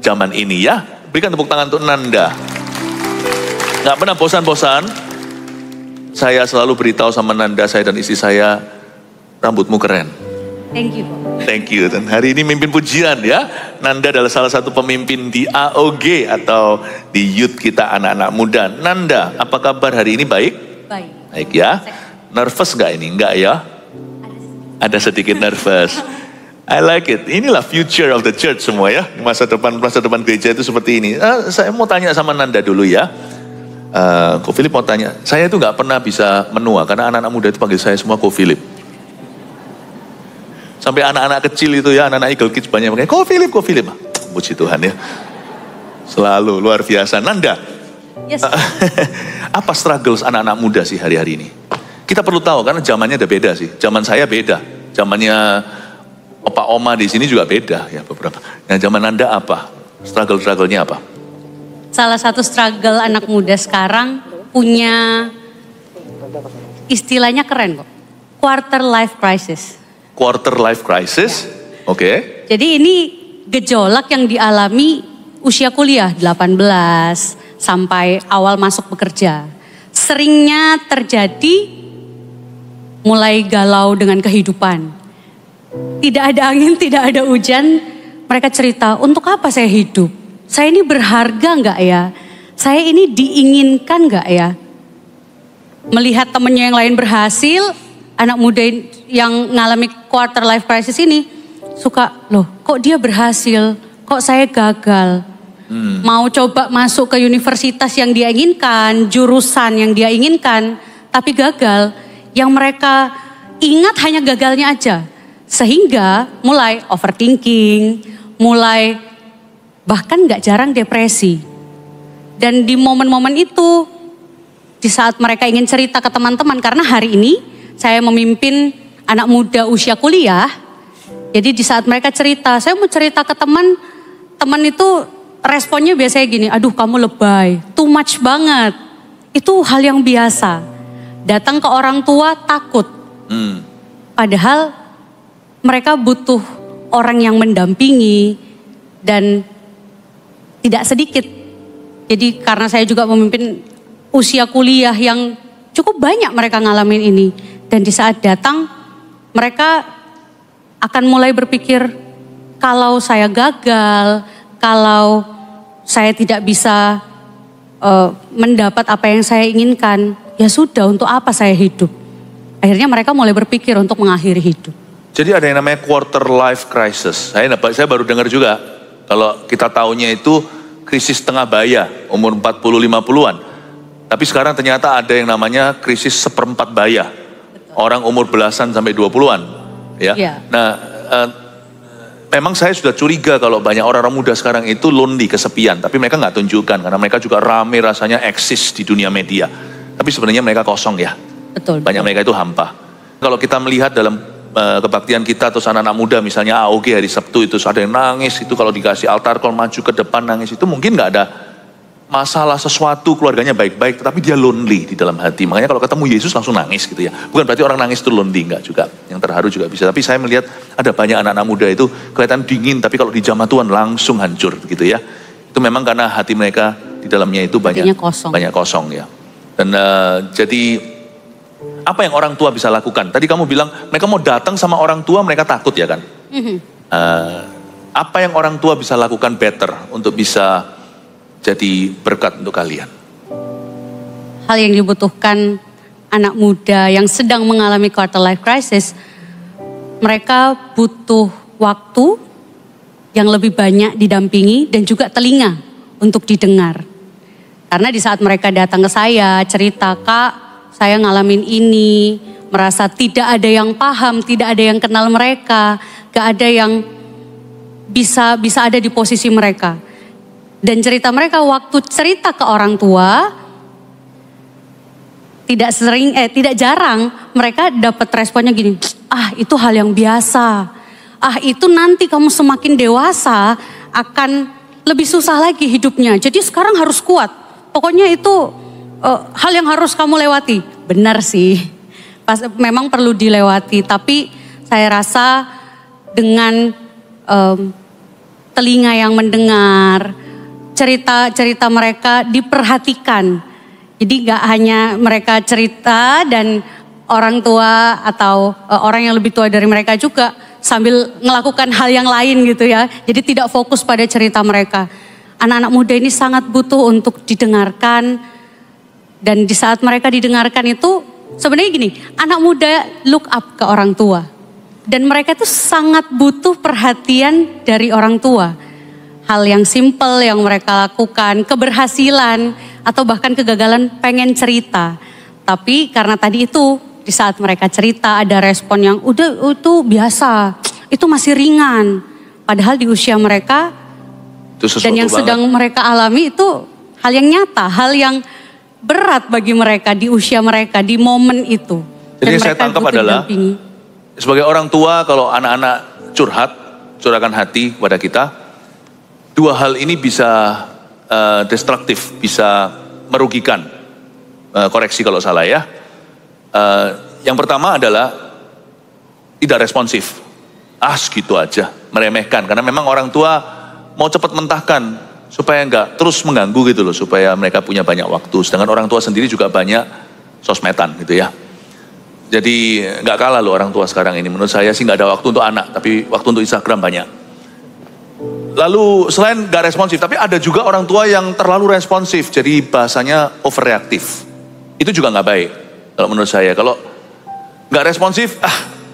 zaman ini ya. Berikan tepuk tangan untuk Nanda. Gak pernah bosan-bosan. Saya selalu beritahu sama Nanda, saya dan istri saya, rambutmu keren. Thank you. Thank you. Dan hari ini mimpin pujian ya. Nanda adalah salah satu pemimpin di AOG atau di youth kita anak-anak muda. Nanda, apa kabar hari ini? Baik? Baik. Baik ya. Nervous gak ini? Enggak ya? Ada sedikit nervous. I like it. Inilah future of the church semua ya. Masa depan gereja itu seperti ini. Saya mau tanya sama Nanda dulu ya. Ko Philip mau tanya, saya itu gak pernah bisa menua karena anak-anak muda itu panggil saya semua Ko Philip. Sampai anak-anak kecil itu ya, anak-anak Eagle Kids banyak pakai Ko Philip. Puji Tuhan ya. Selalu luar biasa. Nanda, Yes. apa struggles anak-anak muda sih hari-hari ini? Kita perlu tahu karena zamannya udah beda sih. Zaman saya beda. Zamannya Opa Oma di sini juga beda ya beberapa. Nah zaman Anda apa? Struggle-struggle-nya apa? Salah satu struggle anak muda sekarang punya istilahnya keren kok. Quarter life crisis. Quarter life crisis, oke. Jadi ini gejolak yang dialami usia kuliah 18 sampai awal masuk bekerja. Seringnya terjadi mulai galau dengan kehidupan. Tidak ada angin, tidak ada hujan. Mereka cerita, untuk apa saya hidup? Saya ini berharga enggak ya? Saya ini diinginkan enggak ya? Melihat temannya yang lain berhasil, anak muda yang ngalami quarter life crisis ini suka, loh kok dia berhasil, kok saya gagal. Mau coba masuk ke universitas yang dia inginkan, jurusan yang dia inginkan, tapi gagal. Yang mereka ingat hanya gagalnya aja. Sehingga mulai overthinking, mulai bahkan gak jarang depresi. Dan di momen-momen itu, di saat mereka ingin cerita ke teman-teman, karena hari ini saya memimpin anak muda usia kuliah. Jadi di saat mereka cerita, saya mau cerita ke teman itu responnya biasanya gini, aduh kamu lebay, too much banget. Itu hal yang biasa. Datang ke orang tua takut. Padahal mereka butuh orang yang mendampingi dan tidak sedikit. Jadi karena saya juga memimpin usia kuliah yang cukup banyak mereka ngalamin ini. Dan di saat datang mereka akan mulai berpikir, kalau saya gagal, kalau saya tidak bisa mendapat apa yang saya inginkan, ya sudah, untuk apa saya hidup? Akhirnya mereka mulai berpikir untuk mengakhiri hidup. Jadi ada yang namanya quarter life crisis. Saya baru dengar juga, kalau kita taunya itu krisis tengah baya, umur 40-50-an. Tapi sekarang ternyata ada yang namanya krisis seperempat baya. Orang umur belasan sampai 20-an. Ya. Nah, memang saya sudah curiga kalau banyak orang-orang muda sekarang itu lonely, kesepian. Tapi mereka nggak tunjukkan, karena mereka juga rame rasanya eksis di dunia media. Tapi sebenarnya mereka kosong ya. Betul. Banyak mereka itu hampa. Kalau kita melihat dalam kebaktian kita, atau anak-anak muda misalnya AOG hari Sabtu itu ada yang nangis, itu kalau dikasih altar call maju ke depan nangis, itu mungkin nggak ada masalah sesuatu, keluarganya baik-baik, tetapi dia lonely di dalam hati. Makanya kalau ketemu Yesus langsung nangis gitu ya. Bukan berarti orang nangis itu lonely, enggak juga. Yang terharu juga bisa. Tapi saya melihat ada banyak anak-anak muda itu kelihatan dingin, tapi kalau dijamah Tuhan langsung hancur gitu ya. Itu memang karena hati mereka di dalamnya itu banyak kosong ya. Dan jadi apa yang orang tua bisa lakukan? Tadi kamu bilang mereka mau datang sama orang tua, mereka takut ya kan? Apa yang orang tua bisa lakukan better untuk bisa jadi berkat untuk kalian? Hal yang dibutuhkan anak muda yang sedang mengalami quarter life crisis, mereka butuh waktu yang lebih banyak didampingi dan juga telinga untuk didengar. Karena di saat mereka datang ke saya, cerita, Kak, saya ngalamin ini, merasa tidak ada yang paham, tidak ada yang kenal mereka, gak ada yang bisa ada di posisi mereka. Dan cerita mereka waktu cerita ke orang tua, tidak jarang mereka dapat responnya gini, itu hal yang biasa, itu nanti kamu semakin dewasa akan lebih susah lagi hidupnya, jadi sekarang harus kuat, pokoknya itu hal yang harus kamu lewati. Benar sih, memang perlu dilewati, tapi saya rasa dengan telinga yang mendengar, cerita-cerita mereka diperhatikan. Jadi gak hanya mereka cerita dan orang tua atau orang yang lebih tua dari mereka juga sambil melakukan hal yang lain gitu ya. Jadi tidak fokus pada cerita mereka. Anak-anak muda ini sangat butuh untuk didengarkan. Dan di saat mereka didengarkan itu sebenarnya gini, anak muda look up ke orang tua. Dan mereka itu sangat butuh perhatian dari orang tua. Hal yang simple yang mereka lakukan, keberhasilan atau bahkan kegagalan, pengen cerita. Tapi karena tadi itu di saat mereka cerita ada respon yang udah itu biasa, itu masih ringan. Padahal di usia mereka dan yang sedang mereka alami itu hal yang nyata, hal yang berat bagi mereka di usia mereka di momen itu. Jadi yang saya tangkap adalah Sebagai orang tua, kalau anak-anak curahkan hati kepada kita, dua hal ini bisa destruktif, bisa merugikan. Koreksi kalau salah ya. Yang pertama adalah tidak responsif. Segitu aja, meremehkan. Karena memang orang tua mau cepat mentahkan supaya enggak terus mengganggu gitu loh, supaya mereka punya banyak waktu. Sedangkan orang tua sendiri juga banyak sosmedan gitu ya. Jadi enggak kalah loh orang tua sekarang ini. Menurut saya sih enggak ada waktu untuk anak, tapi waktu untuk Instagram banyak. Lalu selain enggak responsif, tapi ada juga orang tua yang terlalu responsif. Jadi bahasanya overreaktif. Itu juga enggak baik kalau menurut saya. Kalau enggak responsif,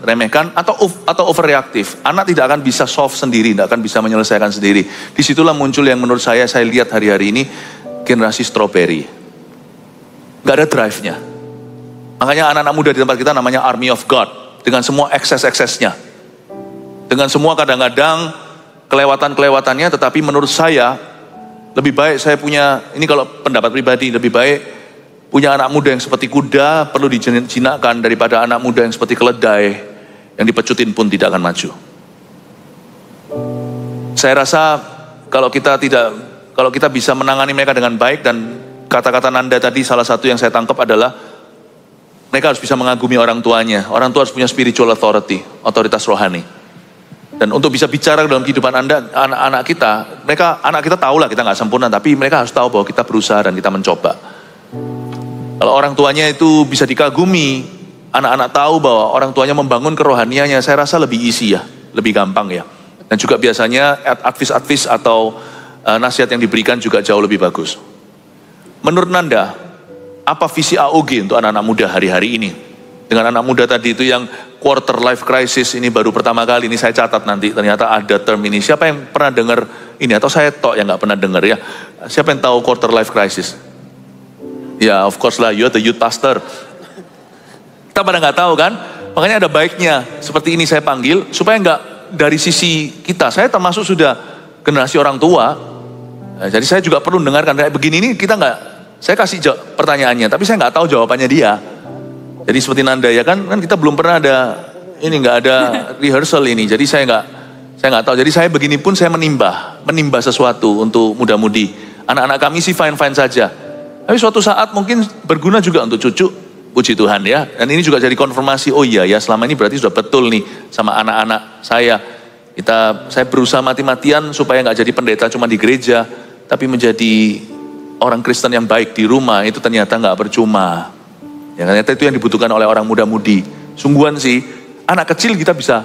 remehkan atau overreaktif. Anak tidak akan bisa solve sendiri, tidak akan bisa menyelesaikan sendiri. Disitulah muncul yang menurut saya lihat hari-hari ini, generasi strawberry. Gak ada drive-nya. Makanya anak-anak muda di tempat kita namanya Army of God. Dengan semua ekses-eksesnya. Dengan semua kadang-kadang kelewatan-kelewatannya, tetapi menurut saya, lebih baik saya punya, ini kalau pendapat pribadi, lebih baik punya anak muda yang seperti kuda, perlu dijinakkan daripada anak muda yang seperti keledai, yang dipecutin pun tidak akan maju. Saya rasa kalau kita bisa menangani mereka dengan baik, dan kata-kata Nanda tadi salah satu yang saya tangkap adalah mereka harus bisa mengagumi orang tuanya. Orang tua harus punya spiritual authority, otoritas rohani. Dan untuk bisa bicara dalam kehidupan Anda, anak-anak kita, anak kita tahu lah kita nggak sempurna, tapi mereka harus tahu bahwa kita berusaha dan kita mencoba. Kalau orang tuanya itu bisa dikagumi, anak-anak tahu bahwa orang tuanya membangun kerohaniannya, saya rasa lebih easy ya, lebih gampang ya. Dan juga biasanya advice atau nasihat yang diberikan juga jauh lebih bagus. Menurut Nanda, apa visi AOG untuk anak-anak muda hari-hari ini? Dengan anak muda tadi itu yang quarter life crisis, ini baru pertama kali, ini saya catat nanti, ternyata ada term ini. Siapa yang pernah dengar ini? Atau saya tok yang gak pernah dengar ya? Siapa yang tahu quarter life crisis? Ya, of course lah, you're the youth pastor. Kita pada nggak tahu kan, makanya ada baiknya seperti ini saya panggil supaya nggak dari sisi kita. Saya termasuk sudah generasi orang tua, jadi saya juga perlu mendengarkan kayak begini ini kita nggak. Saya kasih pertanyaannya, tapi saya nggak tahu jawabannya dia. Jadi seperti Nanda ya kan kita belum pernah ada ini, nggak ada rehearsal ini. Jadi saya nggak tahu. Jadi saya begini pun saya menimba sesuatu untuk muda-mudi. Anak-anak kami sih fine saja, tapi suatu saat mungkin berguna juga untuk cucu. Puji Tuhan ya. Dan ini juga jadi konfirmasi, oh iya ya selama ini berarti sudah betul nih sama anak-anak saya. Saya berusaha mati-matian supaya nggak jadi pendeta cuma di gereja, tapi menjadi orang Kristen yang baik di rumah, itu ternyata nggak percuma. Ya, ternyata itu yang dibutuhkan oleh orang muda-mudi. Sungguhan sih, anak kecil kita bisa,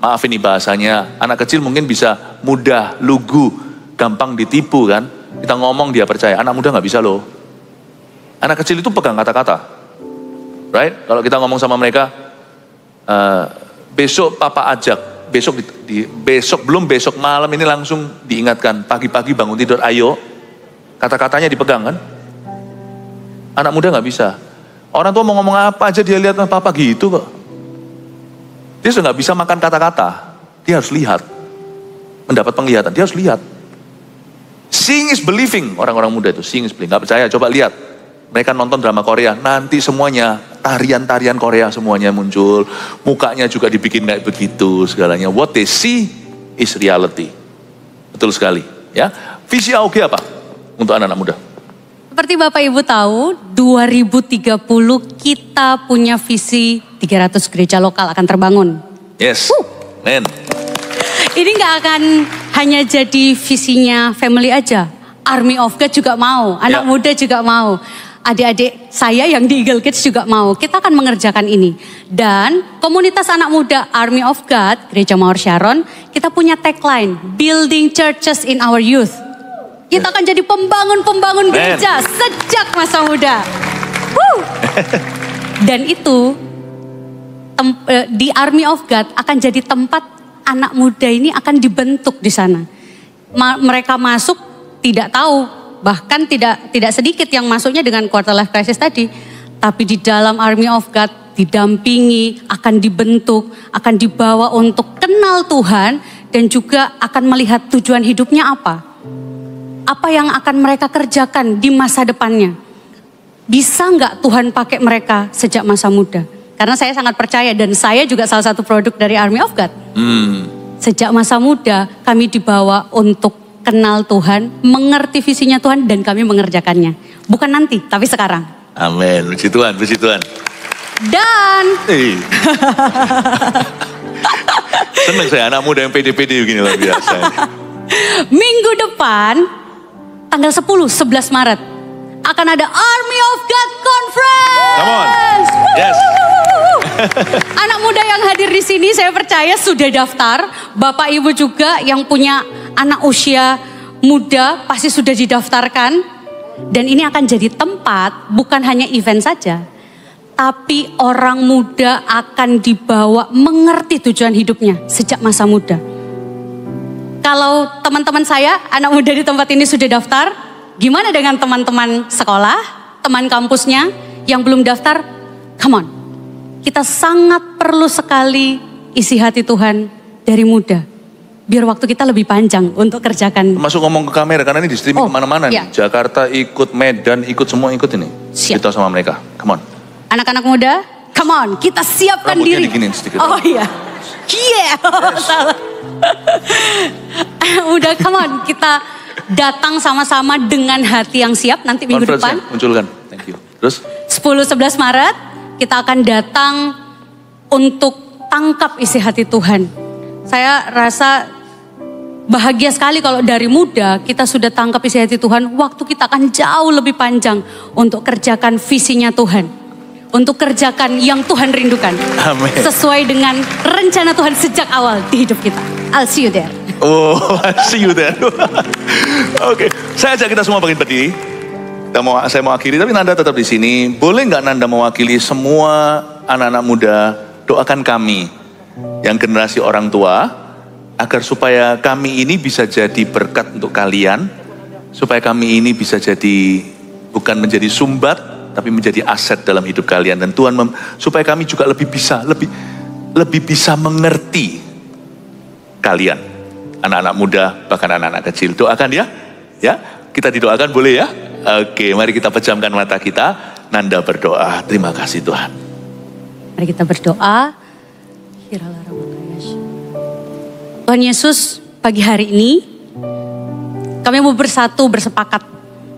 maaf ini bahasanya, anak kecil mungkin bisa mudah, lugu, gampang ditipu kan. Kita ngomong dia percaya, anak muda nggak bisa loh. Anak kecil itu pegang kata-kata. Right? Kalau kita ngomong sama mereka, besok papa ajak, besok malam ini langsung diingatkan, pagi-pagi bangun tidur, ayo, kata-katanya dipegang kan? Anak muda nggak bisa. Orang tua mau ngomong apa aja dia lihat, papa gitu kok. Dia sudah nggak bisa makan kata-kata, dia harus lihat, mendapat penglihatan, dia harus lihat. Seeing is believing, orang-orang muda itu, seeing is believing. Nggak percaya, coba lihat. Mereka nonton drama Korea, nanti semuanya tarian-tarian Korea semuanya muncul, mukanya juga dibikin kayak begitu segalanya. What they see is reality. Betul sekali, ya. Visi AOG apa untuk anak-anak muda? Seperti Bapak Ibu tahu, 2030 kita punya visi 300 gereja lokal akan terbangun. Yes, amen. Ini nggak akan hanya jadi visinya family aja, Army of God juga mau, anak muda juga mau. Adik-adik saya yang di Eagle Kids juga mau. Kita akan mengerjakan ini. Dan komunitas anak muda Army of God, Gereja Mawar Sharon, kita punya tagline, Building Churches in Our Youth. Kita akan jadi pembangun-pembangun gereja sejak masa muda. Dan itu di Army of God akan jadi tempat anak muda ini akan dibentuk di sana. Mereka masuk tidak tahu. Bahkan tidak sedikit yang masuknya dengan quarter life crisis tadi. Tapi di dalam Army of God didampingi, akan dibentuk, akan dibawa untuk kenal Tuhan. Dan juga akan melihat tujuan hidupnya apa. Apa yang akan mereka kerjakan di masa depannya. Bisa nggak Tuhan pakai mereka sejak masa muda? Karena saya sangat percaya dan saya juga salah satu produk dari Army of God. Sejak masa muda kami dibawa untuk kenal Tuhan, mengerti visinya Tuhan dan kami mengerjakannya. Bukan nanti, tapi sekarang. Amin, puji Tuhan, puji Tuhan. Dan seneng saya anak muda yang pede-pede begini luar biasa. minggu depan, tanggal 10-11 Maret, akan ada Army of God Conference. Come on, yes. Anak muda yang hadir di sini saya percaya sudah daftar. Bapak Ibu juga yang punya anak usia muda pasti sudah didaftarkan. Dan ini akan jadi tempat bukan hanya event saja. Tapi orang muda akan dibawa mengerti tujuan hidupnya sejak masa muda. Kalau teman-teman saya, anak muda di tempat ini sudah daftar, gimana dengan teman-teman sekolah, teman kampusnya yang belum daftar? Come on. Kita sangat perlu sekali isi hati Tuhan dari muda. Biar waktu kita lebih panjang untuk kerjakan. Masuk ngomong ke kamera karena ini di streaming kemana-mana iya. nih. Jakarta ikut, Medan ikut, semua ikut ini. Siap. Kita sama mereka, come on. Anak-anak muda, come on, kita siapkan Rambutnya diri. diginiin sedikit. Oh iya. Yeah. Salah. Udah, come on, kita datang sama-sama dengan hati yang siap nanti minggu depan. Munculkan, thank you. Terus? 10-11 Maret, kita akan datang untuk tangkap isi hati Tuhan. Saya rasa bahagia sekali kalau dari muda kita sudah tangkap isi hati Tuhan. Waktu kita akan jauh lebih panjang untuk kerjakan visinya Tuhan. Untuk kerjakan yang Tuhan rindukan. Amin. Sesuai dengan rencana Tuhan sejak awal di hidup kita. I'll see you there. Oh, I'll see you there. Oke, saya ajak kita semua berdiri. Saya mau akhiri, tapi Nanda tetap di sini. Boleh nggak Nanda mewakili semua anak-anak muda? Doakan kami yang generasi orang tua, agar supaya kami ini bisa jadi berkat untuk kalian, supaya kami ini bisa jadi bukan menjadi sumbat, tapi menjadi aset dalam hidup kalian. Dan Tuhan supaya kami juga lebih bisa mengerti kalian, anak-anak muda, bahkan anak-anak kecil. Doakan ya, kita didoakan boleh ya. Oke, mari kita pejamkan mata kita. Nanda berdoa. Terima kasih Tuhan. Mari kita berdoa. Tuhan Yesus, pagi hari ini kami mau bersatu, bersepakat.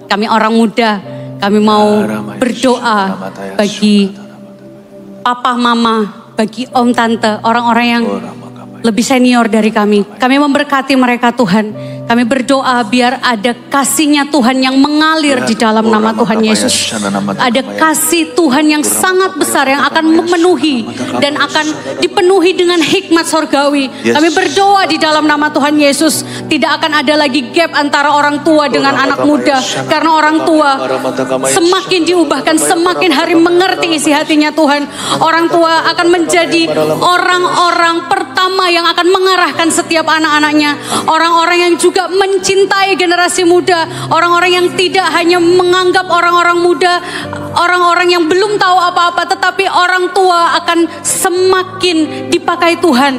Kami orang muda, kami mau berdoa bagi papa, mama, bagi om, tante, orang-orang yang lebih senior dari kami. Kami memberkati mereka Tuhan. Kami berdoa biar ada kasih-Nya Tuhan yang mengalir di dalam nama Tuhan Yesus. Ada kasih Tuhan yang sangat besar yang akan memenuhi dan akan dipenuhi dengan hikmat sorgawi. Kami berdoa di dalam nama Tuhan Yesus. Tidak akan ada lagi gap antara orang tua dengan anak muda. Karena orang tua semakin diubahkan, semakin hari mengerti isi hatinya Tuhan. Orang tua akan menjadi orang-orang pertama yang akan mengarahkan setiap anak-anaknya. Orang-orang yang juga mencintai generasi muda. Orang-orang yang tidak hanya menganggap orang-orang muda orang-orang yang belum tahu apa-apa, tetapi orang tua akan semakin dipakai Tuhan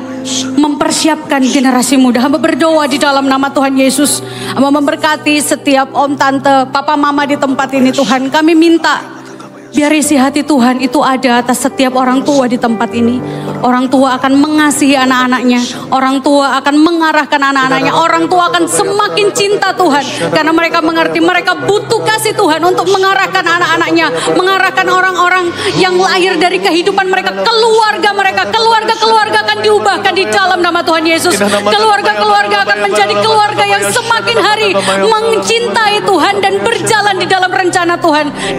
mempersiapkan generasi muda. Hamba berdoa di dalam nama Tuhan Yesus. Hamba memberkati setiap om, tante, papa, mama di tempat ini Tuhan. Kami minta biar isi hati Tuhan itu ada atas setiap orang tua di tempat ini. Orang tua akan mengasihi anak-anaknya. Orang tua akan mengarahkan anak-anaknya. Orang tua akan semakin cinta Tuhan. Karena mereka mengerti mereka butuh kasih Tuhan untuk mengarahkan anak-anaknya. Mengarahkan orang-orang yang lahir dari kehidupan mereka. Keluarga akan diubahkan di dalam nama Tuhan Yesus. Keluarga akan menjadi keluarga yang semakin hari mencintai Tuhan dan berjalan di dalam rencana Tuhan.